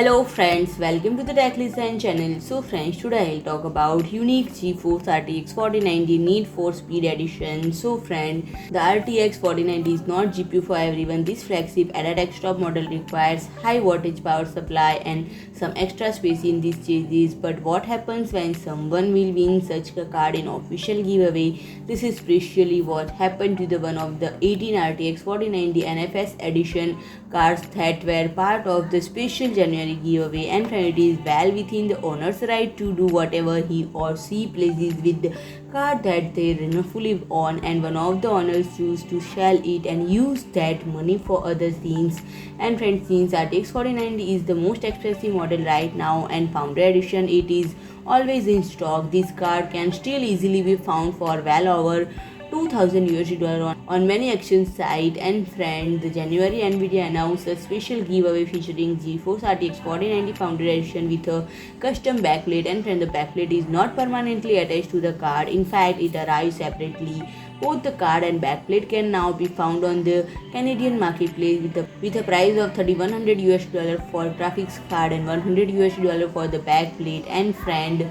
Hello friends, welcome to the Tech Listen channel. So friends, today I'll talk about unique GeForce RTX 4090 Need for Speed Edition. So friend, the RTX 4090 is not GPU for everyone. This flagship at a desktop model requires high wattage power supply and some extra space in these cases. But what happens when someone will win such a card in official giveaway? This is precisely what happened to the one of the 18 RTX 4090 NFS edition cards that were part of the special January giveaway, and it is well within the owner's right to do whatever he or she pleases with the card that they rightfully own, and one of the owners choose to sell it and use that money for other things. And friends, since RTX 4090 is the most expensive model right now and founder edition, it is always in stock. This card can still easily be found for well over 2000 USD on many exchange sites. And friend, the January NVIDIA announced a special giveaway featuring GeForce RTX 4090 Founder Edition with a custom backplate. And friend, the backplate is not permanently attached to the card. In fact, it arrives separately. Both the card and backplate can now be found on the Canadian marketplace with a price of $3100 USD for graphics card and $100 USD for the backplate. And friend,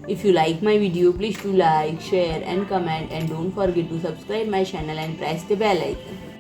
if you like my video, please do like, share and comment, and don't forget to subscribe my channel and press the bell icon.